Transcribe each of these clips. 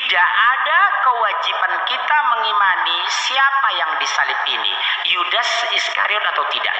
Tidak ada kewajiban kita mengimani siapa yang disalib ini, Yudas Iskariot atau tidak.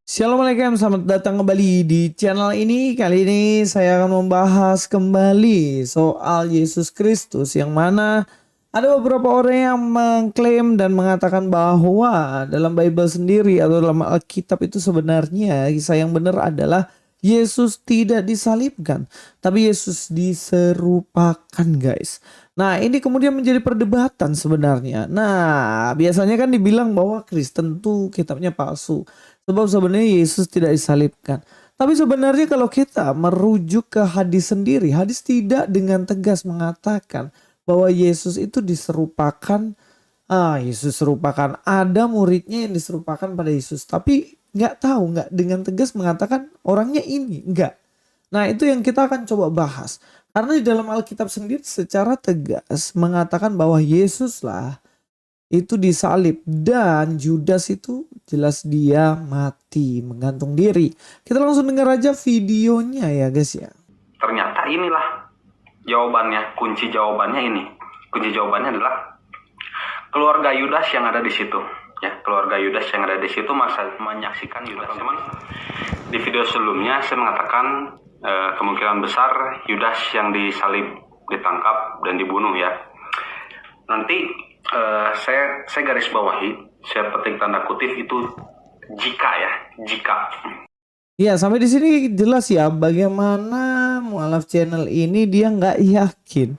Assalamualaikum, selamat datang kembali di channel ini. Kali ini saya akan membahas kembali soal Yesus Kristus, yang mana ada beberapa orang yang mengklaim dan mengatakan bahwa dalam Bible sendiri atau dalam Alkitab itu sebenarnya kisah yang benar adalah Yesus tidak disalibkan, tapi Yesus diserupakan, guys. Nah, ini kemudian menjadi perdebatan sebenarnya. Nah, biasanya kan dibilang bahwa Kristen tuh kitabnya palsu, sebab sebenarnya Yesus tidak disalibkan. Tapi sebenarnya kalau kita merujuk ke hadis sendiri, hadis tidak dengan tegas mengatakan bahwa Yesus itu diserupakan. Yesus serupakan, ada muridnya yang diserupakan pada Yesus, tapi nggak dengan tegas mengatakan orangnya ini, nggak. Nah, itu yang kita akan coba bahas, karena di dalam Alkitab sendiri secara tegas mengatakan bahwa Yesus lah itu disalib, dan Judas itu jelas dia mati, menggantung diri. Kita langsung dengar aja videonya ya guys ya. Ternyata inilah jawabannya, kunci jawabannya ini. Kunci jawabannya adalah keluarga Yudas yang ada di situ. Ya, keluarga Yudas yang ada di situ menyaksikan Yudas. Teman, di video sebelumnya saya mengatakan kemungkinan besar Yudas yang disalib, ditangkap dan dibunuh ya. Nanti saya garis bawahi, saya petik tanda kutip itu jika ya, jika. Ya, sampai di sini jelas ya bagaimana mualaf channel ini dia nggak yakin.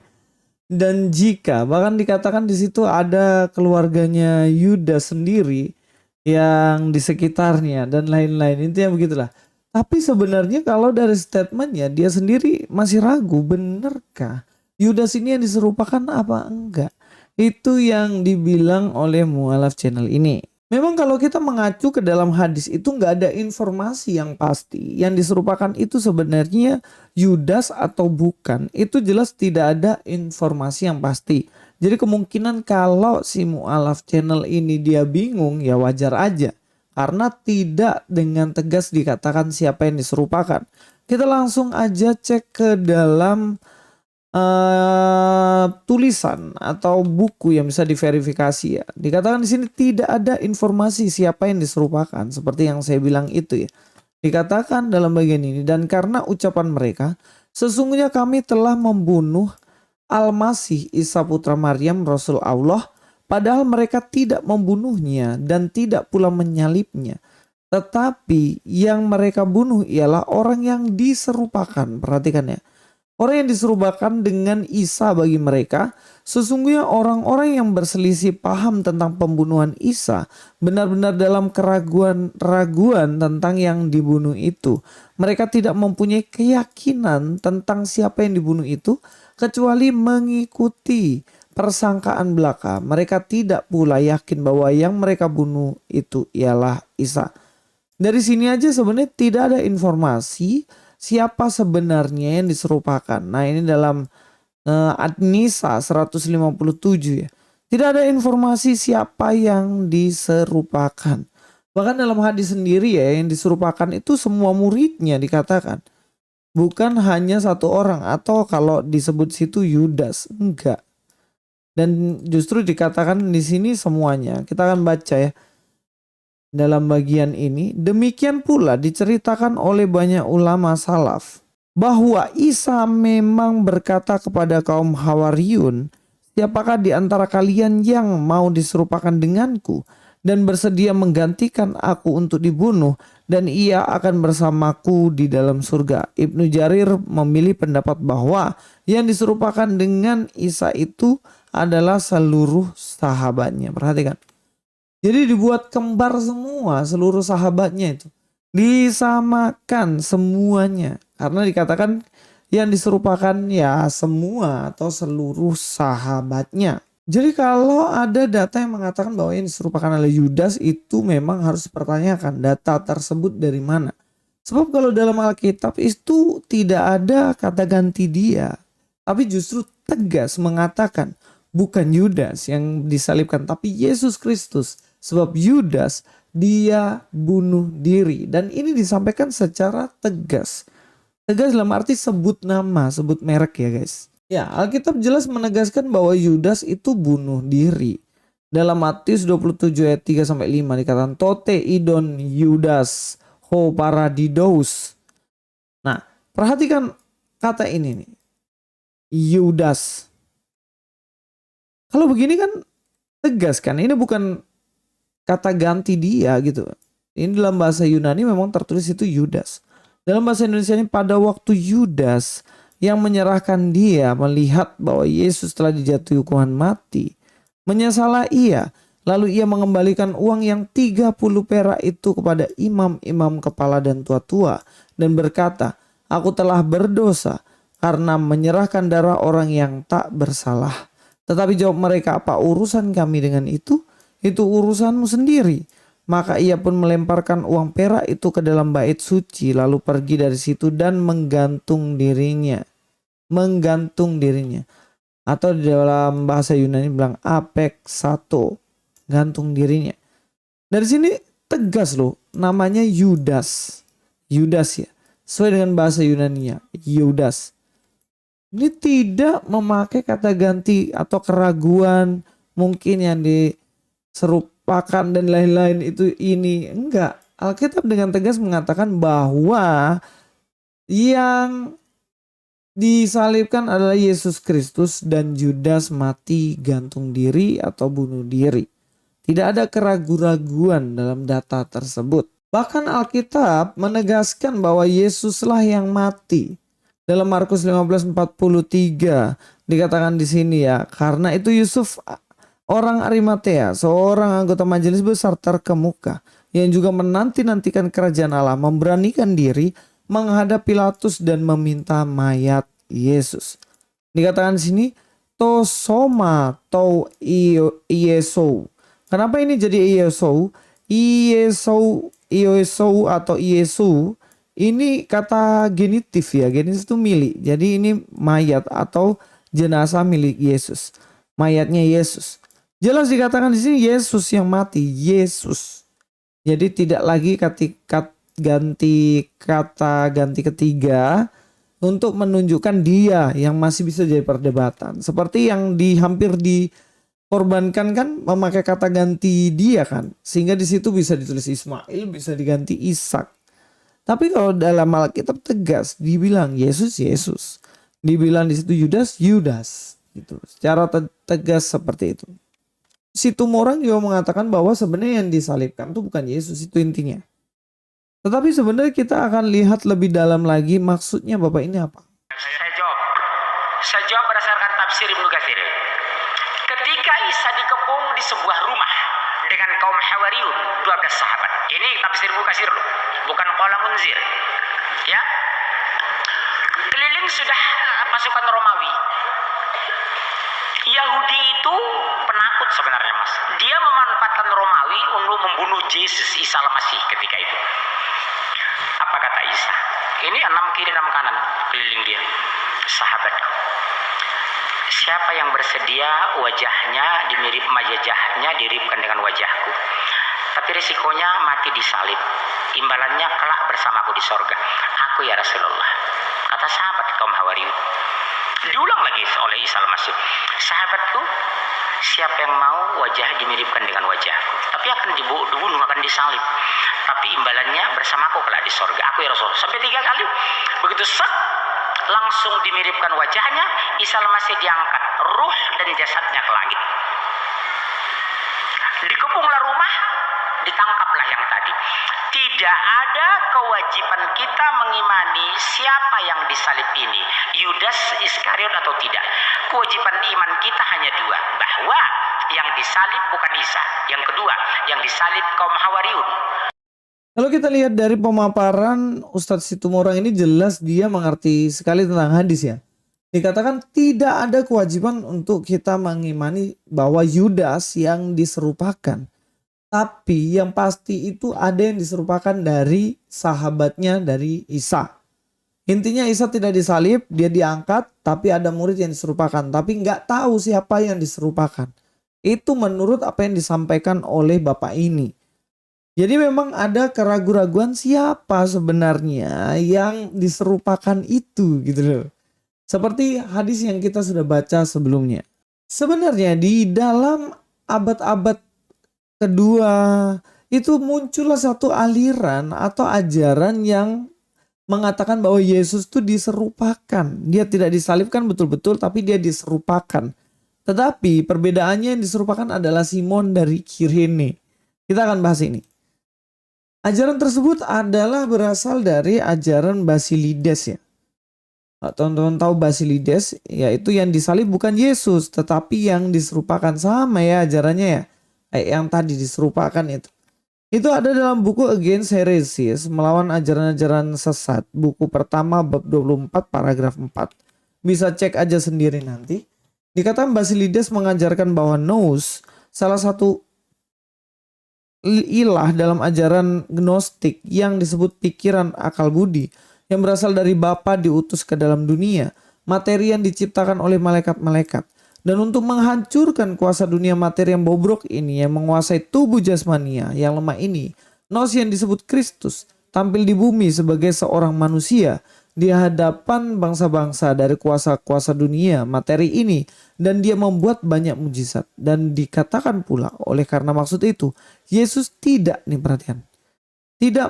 Dan jika bahkan dikatakan di situ ada keluarganya Yudas sendiri yang di sekitarnya dan lain-lain, intinya begitulah. Tapi sebenarnya kalau dari statementnya dia sendiri masih ragu, benerkah Yudas ini yang diserupakan apa enggak? Itu yang dibilang oleh mualaf channel ini. Memang kalau kita mengacu ke dalam hadis itu nggak ada informasi yang pasti. Yang diserupakan itu sebenarnya Yudas atau bukan. Itu jelas tidak ada informasi yang pasti. Jadi kemungkinan kalau si mualaf channel ini dia bingung, ya wajar aja. Karena tidak dengan tegas dikatakan siapa yang diserupakan. Kita langsung aja cek ke dalam tulisan atau buku yang bisa diverifikasi ya. Dikatakan di sini tidak ada informasi siapa yang diserupakan, seperti yang saya bilang itu ya. Dikatakan dalam bagian ini, dan karena ucapan mereka, sesungguhnya kami telah membunuh Al-Masih Isa putra Maryam Rasul Allah, padahal mereka tidak membunuhnya dan tidak pula menyalibnya. Tetapi yang mereka bunuh ialah orang yang diserupakan. Perhatikan ya. Orang yang diserupakan dengan Isa bagi mereka, sesungguhnya orang-orang yang berselisih paham tentang pembunuhan Isa benar-benar dalam keraguan-raguan tentang yang dibunuh itu. Mereka tidak mempunyai keyakinan tentang siapa yang dibunuh itu, kecuali mengikuti persangkaan belaka. Mereka tidak pula yakin bahwa yang mereka bunuh itu ialah Isa. Dari sini aja sebenarnya tidak ada informasi siapa sebenarnya yang diserupakan. Nah, ini dalam An-Nisa 157 ya. Tidak ada informasi siapa yang diserupakan. Bahkan dalam hadis sendiri ya, yang diserupakan itu semua muridnya dikatakan. Bukan hanya satu orang, atau kalau disebut situ Yudas, enggak. Dan justru dikatakan di sini semuanya. Kita akan baca ya. Dalam bagian ini, demikian pula diceritakan oleh banyak ulama salaf bahwa Isa memang berkata kepada kaum Hawariyun, siapakah di antara kalian yang mau diserupakan denganku dan bersedia menggantikan aku untuk dibunuh, dan ia akan bersamaku di dalam surga. Ibnu Jarir memilih pendapat bahwa yang diserupakan dengan Isa itu adalah seluruh sahabatnya. Perhatikan. Jadi dibuat kembar semua, seluruh sahabatnya itu. Disamakan semuanya. Karena dikatakan yang diserupakan ya semua atau seluruh sahabatnya. Jadi kalau ada data yang mengatakan bahwa yang diserupakan oleh Yudas, itu memang harus dipertanyakan data tersebut dari mana. Sebab kalau dalam Alkitab itu tidak ada kata ganti dia. Tapi justru tegas mengatakan bukan Yudas yang disalibkan, tapi Yesus Kristus. Sebab Yudas dia bunuh diri, dan ini disampaikan secara tegas Tegas dalam arti sebut nama, sebut merek ya guys. Ya, Alkitab jelas menegaskan bahwa Yudas itu bunuh diri. Dalam Matius 27 ayat 3 sampai 5 dikatakan tote idon Yudas ho paradidos. Nah, perhatikan kata ini nih. Yudas. Kalau begini kan tegas kan, ini bukan kata ganti dia gitu. Ini dalam bahasa Yunani memang tertulis itu Yudas. Dalam bahasa Indonesia ini pada waktu Yudas yang menyerahkan dia melihat bahwa Yesus telah dijatuhi hukuman mati, menyesalah ia, lalu ia mengembalikan uang yang 30 perak itu kepada imam-imam kepala dan tua-tua dan berkata, "Aku telah berdosa karena menyerahkan darah orang yang tak bersalah." Tetapi jawab mereka, "Apa urusan kami dengan itu? Itu urusanmu sendiri." Maka ia pun melemparkan uang perak itu ke dalam bait suci, lalu pergi dari situ dan menggantung dirinya. Menggantung dirinya. Atau di dalam bahasa Yunani bilang apexato, gantung dirinya. Dari sini tegas loh, namanya Yudas. Yudas ya, sesuai dengan bahasa Yunaninya, Yudas. Ini tidak memakai kata ganti atau keraguan mungkin yang diserupakan dan lain-lain itu ini. Enggak. Alkitab dengan tegas mengatakan bahwa yang disalibkan adalah Yesus Kristus dan Yudas mati gantung diri atau bunuh diri. Tidak ada keraguan-raguan dalam data tersebut. Bahkan Alkitab menegaskan bahwa Yesuslah yang mati. Dalam Markus 15:43 dikatakan di sini ya, karena itu Yusuf orang Arimatea, seorang anggota majelis besar terkemuka yang juga menanti-nantikan kerajaan Allah, memberanikan diri menghadap Pilatus dan meminta mayat Yesus. Dikatakan di sini tosoma to iesou. Kenapa ini jadi iesou? Iesou atau Yesu ini kata genitif ya. Genitif itu milik. Jadi ini mayat atau jenazah milik Yesus. Mayatnya Yesus. Jelas dikatakan di sini Yesus yang mati. Yesus. Jadi tidak lagi ganti ketiga untuk menunjukkan dia yang masih bisa jadi perdebatan. Seperti yang hampir dikorbankan kan memakai kata ganti dia kan. Sehingga di situ bisa ditulis Ismail, bisa diganti Ishak. Tapi kalau dalam Alkitab tegas dibilang Yesus, Yesus. Dibilang di situ Yudas, Yudas. Gitu. Secara tegas seperti itu. Situmorang juga mengatakan bahwa sebenarnya yang disalibkan itu bukan Yesus, itu intinya. Tetapi sebenarnya kita akan lihat lebih dalam lagi maksudnya Bapak ini apa. Saya jawab berdasarkan tafsir Ibnu Katsir. Ketika Isa dikepung di sebuah rumah dengan kaum Hawariyun, 12 sahabat. Ini tafsir Ibnu Katsir loh, bukan qala Munzir. Ya. Keliling sudah pasukan Romawi. Yahudi itu penakut sebenarnya Mas. Dia memanfaatkan Romawi untuk membunuh Yesus Isa Al-Masih ketika itu. Apa kata Isa? Ini 6 kiri 6 kanan keliling dia. Sahabatku, siapa yang bersedia wajahnya diripkan dengan wajahku, tapi risikonya mati disalib, imbalannya kelak bersamaku di sorga. Aku ya Rasulullah, kata sahabat kaum Hawariyun. Diulang lagi oleh Isa Al-Masih, sahabatku, siapa yang mau wajah dimiripkan dengan wajahku, tapi akan dibunuh, akan disalib, tapi imbalannya bersamaku kelak di sorga. Aku ya Rasulullah. Sampai 3 kali. Begitu langsung dimiripkan wajahnya, Isa Al-Masih diangkat, ruh dan jasadnya ke langit. Dikepunglah rumah, ditangkaplah yang tadi. Tidak ada kewajiban kita mengimani siapa yang disalib ini, Yudas Iskariot atau tidak. Kewajiban iman kita hanya 2, bahwa yang disalib bukan Isa. Yang kedua, yang disalib kaum Hawariyun. Kalau kita lihat dari pemaparan Ustadz Situmorang ini jelas dia mengerti sekali tentang hadis ya. Dikatakan tidak ada kewajiban untuk kita mengimani bahwa Yudas yang diserupakan. Tapi yang pasti itu ada yang diserupakan dari sahabatnya dari Isa. Intinya Isa tidak disalib, dia diangkat, tapi ada murid yang diserupakan. Tapi nggak tahu siapa yang diserupakan. Itu menurut apa yang disampaikan oleh Bapak ini. Jadi memang ada keraguan-raguan siapa sebenarnya yang diserupakan itu gitu loh. Seperti hadis yang kita sudah baca sebelumnya. Sebenarnya di dalam abad-abad kedua itu muncullah satu aliran atau ajaran yang mengatakan bahwa Yesus itu diserupakan. Dia tidak disalibkan betul-betul tapi dia diserupakan. Tetapi perbedaannya yang diserupakan adalah Simon dari Kirene. Kita akan bahas ini. Ajaran tersebut adalah berasal dari ajaran Basilides ya. Teman-teman tahu Basilides, yaitu yang disalib bukan Yesus, tetapi yang diserupakan, sama ya ajarannya ya. Kayak yang tadi diserupakan itu. Itu ada dalam buku Against Heresies, melawan ajaran-ajaran sesat. Buku pertama bab 24 paragraf 4. Bisa cek aja sendiri nanti. Dikatakan Basilides mengajarkan bahwa nous, salah satu ilah dalam ajaran gnostik yang disebut pikiran akal budi, yang berasal dari Bapa diutus ke dalam dunia, materi yang diciptakan oleh malaikat-malaikat. Dan untuk menghancurkan kuasa dunia materi yang bobrok ini, yang menguasai tubuh jasmania yang lemah ini, nous yang disebut Kristus tampil di bumi sebagai seorang manusia di hadapan bangsa-bangsa dari kuasa-kuasa dunia materi ini, dan dia membuat banyak mujizat. Dan dikatakan pula oleh karena maksud itu Yesus tidak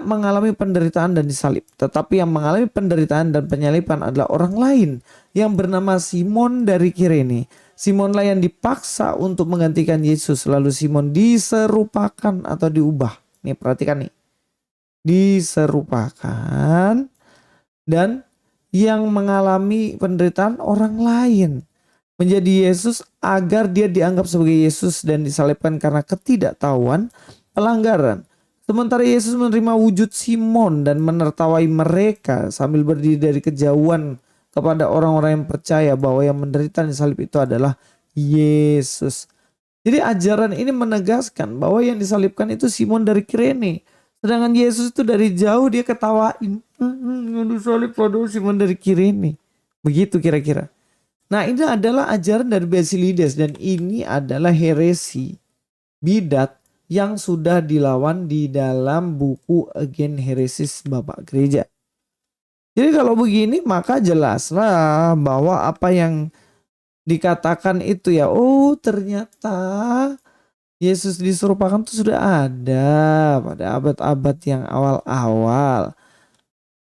mengalami penderitaan dan disalib, tetapi yang mengalami penderitaan dan penyaliban adalah orang lain yang bernama Simon dari Kirene. Simonlah yang dipaksa untuk menggantikan Yesus, lalu Simon diserupakan atau diubah. Nih perhatikan nih, diserupakan dan yang mengalami penderitaan orang lain menjadi Yesus agar dia dianggap sebagai Yesus dan disalibkan karena ketidaktahuan, pelanggaran. Sementara Yesus menerima wujud Simon dan menertawai mereka sambil berdiri dari kejauhan kepada orang-orang yang percaya bahwa yang menderita disalib itu adalah Yesus. Jadi ajaran ini menegaskan bahwa yang disalibkan itu Simon dari Kirene. Sedangkan Yesus itu dari jauh dia ketawain. Yang disalib padahal Simon dari Kirene. Begitu kira-kira. Nah, ini adalah ajaran dari Basilides dan ini adalah heresi bidat yang sudah dilawan di dalam buku Against Heresies Bapak Gereja. Jadi kalau begini maka jelaslah bahwa apa yang dikatakan itu ya, oh ternyata Yesus diserupakan itu sudah ada pada abad-abad yang awal-awal.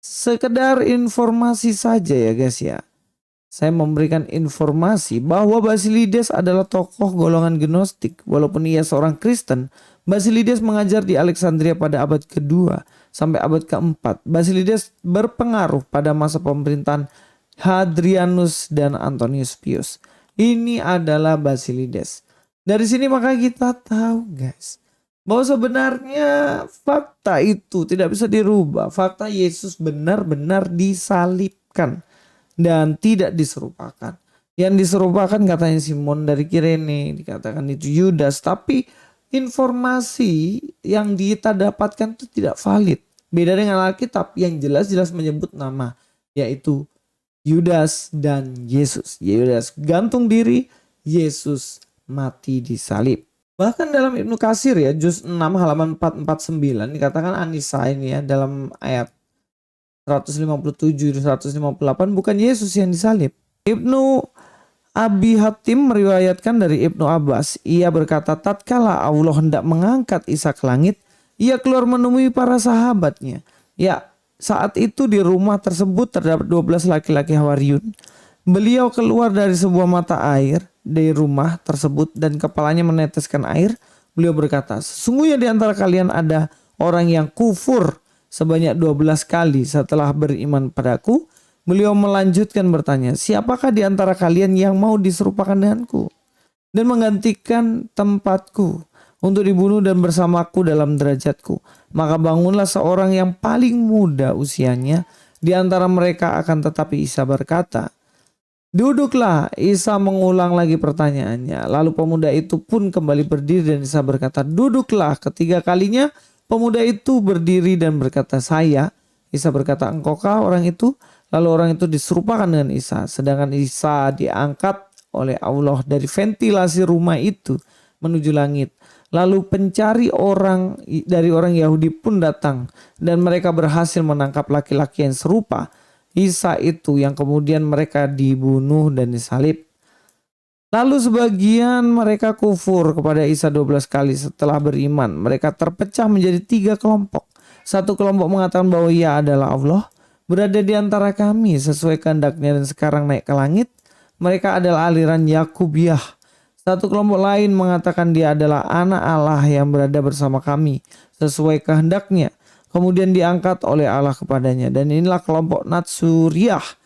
Sekedar informasi saja ya guys ya. Saya memberikan informasi bahwa Basilides adalah tokoh golongan Gnostik. Walaupun ia seorang Kristen, Basilides mengajar di Alexandria pada abad kedua sampai abad keempat. Basilides berpengaruh pada masa pemerintahan Hadrianus dan Antonius Pius. Ini adalah Basilides. Dari sini maka kita tahu guys, bahwa sebenarnya fakta itu tidak bisa dirubah. Fakta Yesus benar-benar disalibkan dan tidak diserupakan. Yang diserupakan katanya Simon dari Kirene, dikatakan itu Yudas. Tapi informasi yang kita dapatkan itu tidak valid. Beda dengan Alkitab yang jelas-jelas menyebut nama, yaitu Yudas dan Yesus. Yudas gantung diri, Yesus mati disalib. Bahkan dalam Ibnu Katsir ya, juz 6 halaman 449 dikatakan Anisa ini ya, dalam ayat 157 158 bukan Yesus yang disalib. Ibnu Abi Hatim meriwayatkan dari Ibnu Abbas, ia berkata tatkala Allah hendak mengangkat Isa ke langit, ia keluar menemui para sahabatnya. Ya, saat itu di rumah tersebut terdapat 12 laki-laki Hawariun. Beliau keluar dari sebuah mata air dari rumah tersebut dan kepalanya meneteskan air. Beliau berkata, sesungguhnya di antara kalian ada orang yang kufur sebanyak 12 kali setelah beriman padaku. Beliau melanjutkan bertanya, siapakah di antara kalian yang mau diserupakan denganku dan menggantikan tempatku untuk dibunuh dan bersamaku dalam derajatku? Maka bangunlah seorang yang paling muda usianya di antara mereka, akan tetapi Isa berkata, duduklah. Isa mengulang lagi pertanyaannya. Lalu pemuda itu pun kembali berdiri dan Isa berkata, duduklah. Ketiga kalinya pemuda itu berdiri dan berkata, saya. Isa berkata, engkaukah orang itu? Lalu orang itu diserupakan dengan Isa. Sedangkan Isa diangkat oleh Allah dari ventilasi rumah itu menuju langit. Lalu pencari dari orang Yahudi pun datang dan mereka berhasil menangkap laki-laki yang serupa Isa itu yang kemudian mereka dibunuh dan disalib. Lalu sebagian mereka kufur kepada Isa 12 kali setelah beriman. Mereka terpecah menjadi 3 kelompok. Satu kelompok mengatakan bahwa Ia adalah Allah, berada di antara kami sesuai kehendaknya dan sekarang naik ke langit. Mereka adalah aliran Yakubiyah. Satu kelompok lain mengatakan Dia adalah anak Allah yang berada bersama kami sesuai kehendaknya, kemudian diangkat oleh Allah kepadanya. Dan inilah kelompok Natsuriyah.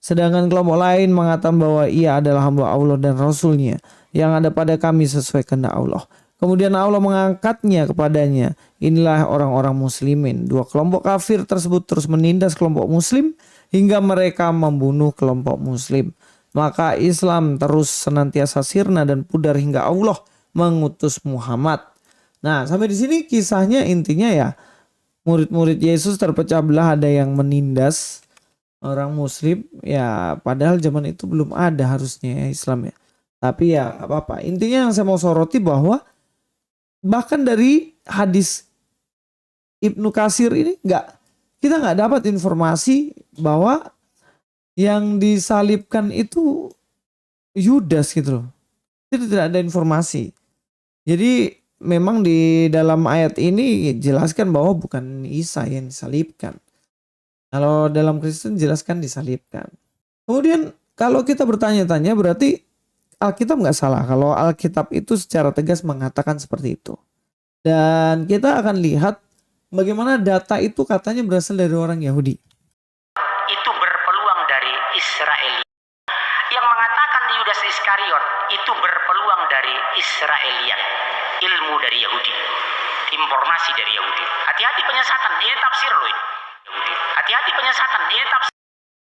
Sedangkan kelompok lain mengatakan bahwa Ia adalah hamba Allah dan Rasulnya yang ada pada kami sesuai kehendak Allah. Kemudian Allah mengangkatnya kepadanya. Inilah orang-orang muslimin. 2 kelompok kafir tersebut terus menindas kelompok muslim hingga mereka membunuh kelompok muslim. Maka Islam terus senantiasa sirna dan pudar hingga Allah mengutus Muhammad. Nah, sampai di sini kisahnya intinya ya, murid-murid Yesus terpecah belah, ada yang menindas orang muslim ya, padahal zaman itu belum ada harusnya ya Islam ya. Tapi ya gak apa-apa. Intinya yang saya mau soroti bahwa bahkan dari hadis Ibnu Katsir ini kita nggak dapat informasi bahwa yang disalibkan itu Yudas gitu loh. Itu tidak ada informasi. Jadi memang di dalam ayat ini jelaskan bahwa bukan Isa yang disalibkan. Kalau dalam Kristen jelaskan disalibkan. Kemudian kalau kita bertanya-tanya berarti Alkitab nggak salah kalau Alkitab itu secara tegas mengatakan seperti itu. Dan kita akan lihat bagaimana data itu katanya berasal dari orang Yahudi. Itu berpeluang dari Israel. Yang mengatakan Yudas Iskariot itu berpeluang dari Israeliat, ilmu dari Yahudi, informasi dari Yahudi. Hati-hati penyesatan, ini tafsir loh ini. Yahudi. Hati-hati penyesatan, ini tafsir.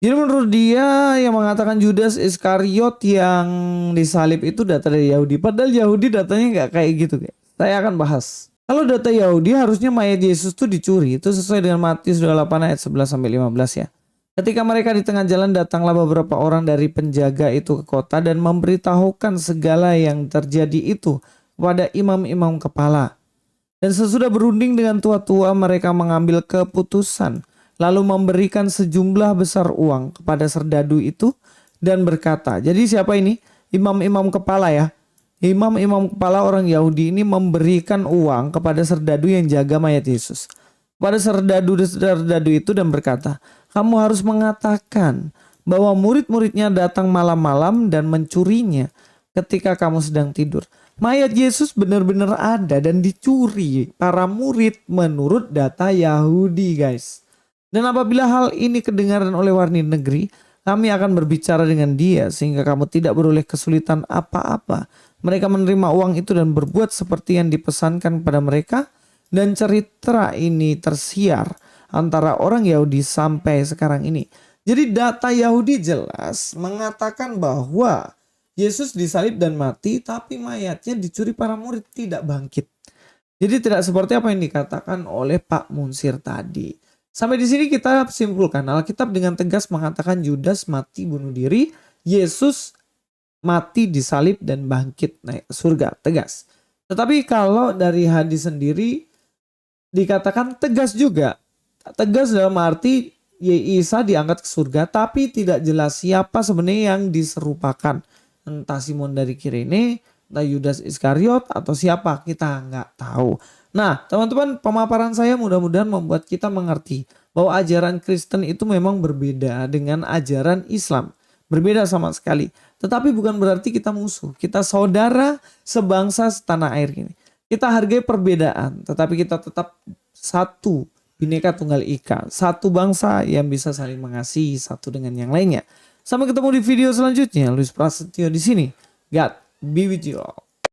Jadi menurut dia yang mengatakan Yudas Iskariot yang disalib itu data dari Yahudi. Padahal Yahudi datanya nggak kayak gitu. Saya akan bahas. Kalau data Yahudi harusnya mayat Yesus itu dicuri. Itu sesuai dengan Matius 28 ayat 11-15 ya. Ketika mereka di tengah jalan datanglah beberapa orang dari penjaga itu ke kota dan memberitahukan segala yang terjadi itu kepada imam-imam kepala. Dan sesudah berunding dengan tua-tua mereka mengambil keputusan lalu memberikan sejumlah besar uang kepada serdadu itu dan berkata, jadi siapa ini? Imam-imam kepala ya. Imam-imam kepala orang Yahudi ini memberikan uang kepada serdadu yang jaga mayat Yesus. Pada serdadu itu dan berkata, kamu harus mengatakan bahwa murid-muridnya datang malam-malam dan mencurinya ketika kamu sedang tidur. Mayat Yesus benar-benar ada dan dicuri para murid menurut data Yahudi guys. Dan apabila hal ini kedengaran oleh warga negeri, kami akan berbicara dengan dia sehingga kamu tidak beroleh kesulitan apa-apa. Mereka menerima uang itu dan berbuat seperti yang dipesankan pada mereka. Dan cerita ini tersiar antara orang Yahudi sampai sekarang ini. Jadi data Yahudi jelas mengatakan bahwa Yesus disalib dan mati, tapi mayatnya dicuri para murid, tidak bangkit. Jadi tidak seperti apa yang dikatakan oleh Pak Munsir tadi. Sampai di sini kita simpulkan Alkitab dengan tegas mengatakan Yudas mati bunuh diri, Yesus mati disalib dan bangkit naik ke surga, tegas. Tetapi kalau dari hadis sendiri dikatakan tegas juga. Tegas dalam arti Isa diangkat ke surga, tapi tidak jelas siapa sebenarnya yang diserupakan. Entah Simon dari Kirene, entah Yudas Iskariot, atau siapa, kita nggak tahu. Nah, teman-teman, pemaparan saya mudah-mudahan membuat kita mengerti bahwa ajaran Kristen itu memang berbeda dengan ajaran Islam. Berbeda sama sekali. Tetapi bukan berarti kita musuh. Kita saudara sebangsa setanah air ini. Kita hargai perbedaan, tetapi kita tetap satu, Bhinneka Tunggal Ika. Satu bangsa yang bisa saling mengasihi satu dengan yang lainnya. Sampai ketemu di video selanjutnya. Luis Prasetyo di sini. God be with you all.